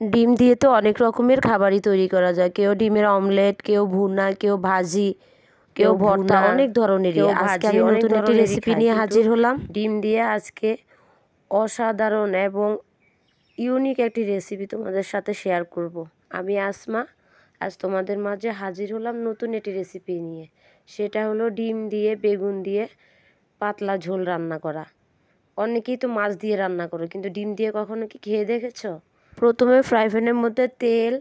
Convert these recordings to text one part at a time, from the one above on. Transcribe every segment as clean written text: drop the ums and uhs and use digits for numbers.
ডিম দিয়ে তো অনেক রকমের খাবারই তৈরি করা যায়। কেউ ডিমের অমলেট, কেউ ভুনা, কেউ ভাজি, কেউ ভর্তা, অনেক ধরনেরই। আজকে আমি নতুন একটি রেসিপি নিয়ে হাজির হলাম। ডিম দিয়ে আজকে অসাধারণ এবং ইউনিক একটি রেসিপি তোমাদের সাথে শেয়ার করব। আমি আসমা, আজ তোমাদের মাঝে হাজির হলাম নতুন একটি রেসিপি নিয়ে। সেটা হলো ডিম দিয়ে বেগুন দিয়ে পাতলা ঝোল রান্না করা। অনেকেই তো মাছ দিয়ে রান্না করে, কিন্তু ডিম দিয়ে কখনো কি খেয়ে দেখেছো? প্রথমে ফ্রাই প্যানের মধ্যে তেল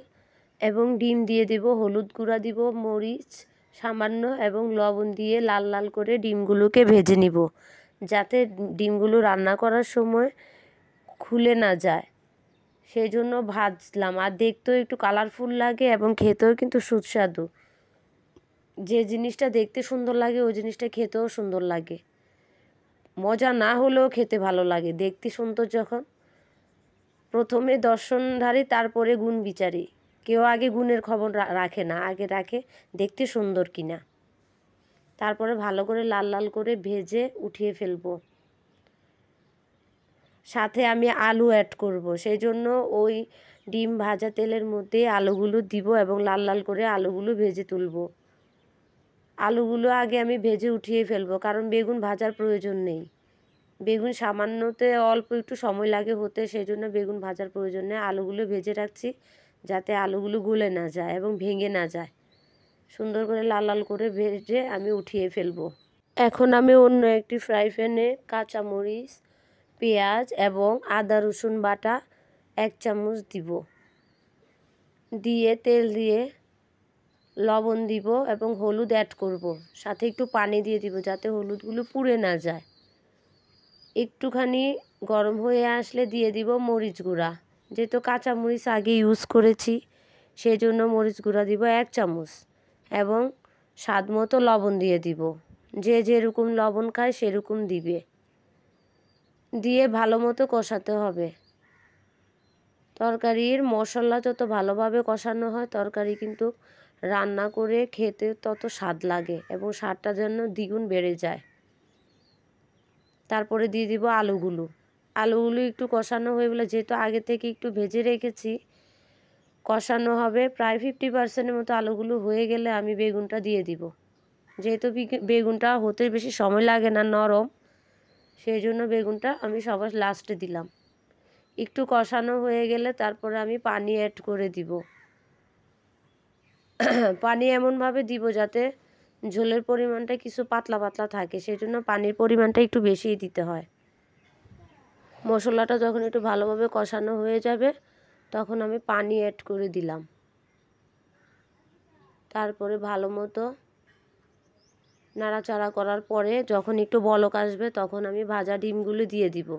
এবং ডিম দিয়ে দিব, হলুদ গুঁড়া দিব, মরিচ সামান্য এবং লবণ দিয়ে লাল লাল করে ডিমগুলোকে ভেজে নিব, যাতে ডিমগুলো রান্না করার সময় খুলে না যায়। সেই জন্য ভাজলাম। আর দেখতেও একটু কালারফুল লাগে এবং খেতেও কিন্তু সুস্বাদু। যে জিনিসটা দেখতে সুন্দর লাগে ওই জিনিসটা খেতেও সুন্দর লাগে। মজা না হলেও খেতে ভালো লাগে। দেখতে সুন্দর যখন। প্রথমে দর্শনধারী, তারপরে গুণ বিচারী। কেউ আগে গুণের খবর রাখে না, আগে রাখে দেখতে সুন্দর কিনা। তারপরে ভালো করে লাল লাল করে ভেজে উঠিয়ে ফেলবো। সাথে আমি আলু অ্যাড করব, সেই জন্য ওই ডিম ভাজা তেলের মধ্যে আলুগুলো দিব এবং লাল লাল করে আলুগুলো ভেজে তুলব। আলুগুলো আগে আমি ভেজে উঠিয়ে ফেলবো, কারণ বেগুন ভাজার প্রয়োজন নেই। বেগুন সামান্যতে অল্প একটু সময় লাগে হতে, সেই জন্য বেগুন ভাজার প্রয়োজন নেই। আলুগুলো ভেজে রাখছি যাতে আলুগুলো গলে না যায় এবং ভেঙে না যায়। সুন্দর করে লাল লাল করে ভেজে আমি উঠিয়ে ফেলবো। এখন আমি অন্য একটি ফ্রাই প্যানে কাঁচামরিচ, পেঁয়াজ এবং আদা রসুন বাটা 1 চামচ দিব। দিয়ে তেল দিয়ে লবণ দিব এবং হলুদ অ্যাড করব। সাথে একটু পানি দিয়ে দিব যাতে হলুদগুলো পুড়ে না যায়। একটুখানি গরম হয়ে আসলে দিয়ে দিব মরিচ গুঁড়া। যেহেতু কাঁচামরিচ আগে ইউজ করেছি, সেই জন্য মরিচ গুঁড়া দিব 1 চামচ এবং স্বাদ মতো লবণ দিয়ে দিব। যে যেরকম লবণ খায় সেরকম দিবে। দিয়ে ভালো মতো কষাতে হবে। তরকারির মশলা যত ভালোভাবে কষানো হয়, তরকারি কিন্তু রান্না করে খেতে তত স্বাদ লাগে এবং স্বাদটা যেন দ্বিগুণ বেড়ে যায়। তারপরে দিয়ে দিব আলুগুলো। আলুগুলো একটু কষানো হয়ে গেলে, যেহেতু আগে থেকে একটু ভেজে রেখেছি, কষানো হবে প্রায় 50%-এর মতো। আলুগুলো হয়ে গেলে আমি বেগুনটা দিয়ে দিব। যেহেতু বেগুনটা হতে বেশি সময় লাগে না, নরম, সেই জন্য বেগুনটা আমি সবার লাস্টে দিলাম। একটু কষানো হয়ে গেলে তারপরে আমি পানি অ্যাড করে দিব। পানি এমনভাবে দিব যাতে ঝোলের পরিমাণটা কিছু পাতলা পাতলা থাকে, সেই জন্য পানির পরিমাণটা একটু বেশিই দিতে হয়। মশলাটা যখন একটু ভালোভাবে কষানো হয়ে যাবে তখন আমি পানি অ্যাড করে দিলাম। তারপরে ভালো মতো নাড়াচাড়া করার পরে যখন একটু বলক আসবে তখন আমি ভাজা ডিমগুলো দিয়ে দিব।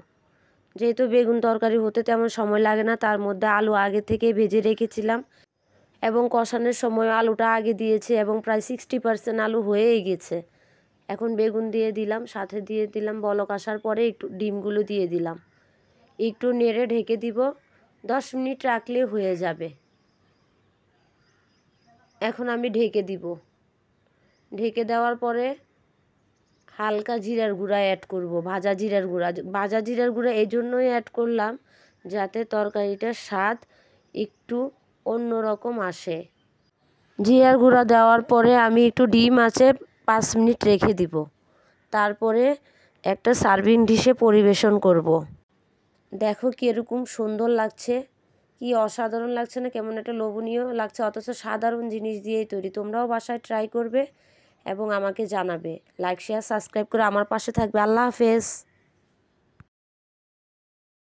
যেহেতু বেগুন তরকারি হতে তেমন সময় লাগে না, তার মধ্যে আলু আগে থেকে ভেজে রেখেছিলাম এবং কষানোর সময় আলুটা আগে দিয়েছি এবং প্রায় 60% আলু হয়েই গেছে। এখন বেগুন দিয়ে দিলাম, সাথে দিয়ে দিলাম বলক আসার পরে একটু ডিমগুলো দিয়ে দিলাম। একটু নেড়ে ঢেকে দিব। 10 মিনিট রাখলে হয়ে যাবে। এখন আমি ঢেকে দিব। ঢেকে দেওয়ার পরে হালকা জিরার গুঁড়া অ্যাড করব, ভাজা জিরার গুঁড়া। ভাজা জিরার গুঁড়া এই জন্যই অ্যাড করলাম যাতে তরকারিটার স্বাদ একটু অন্যরকম আসে। জিরার গুঁড়া দেওয়ার পরে আমি একটু ডিম আছে 5 মিনিট রেখে দিব। তারপরে একটা সার্ভিং ডিশে পরিবেশন করব। দেখো কীরকম সুন্দর লাগছে, কি অসাধারণ লাগছে না? কেমন একটা লোভনীয় লাগছে, অথচ সাধারণ জিনিস দিয়েই তৈরি। তোমরাও বাসায় ট্রাই করবে এবং আমাকে জানাবে। লাইক, শেয়ার, সাবস্ক্রাইব করে আমার পাশে থাকবে। আল্লাহ হাফেজ।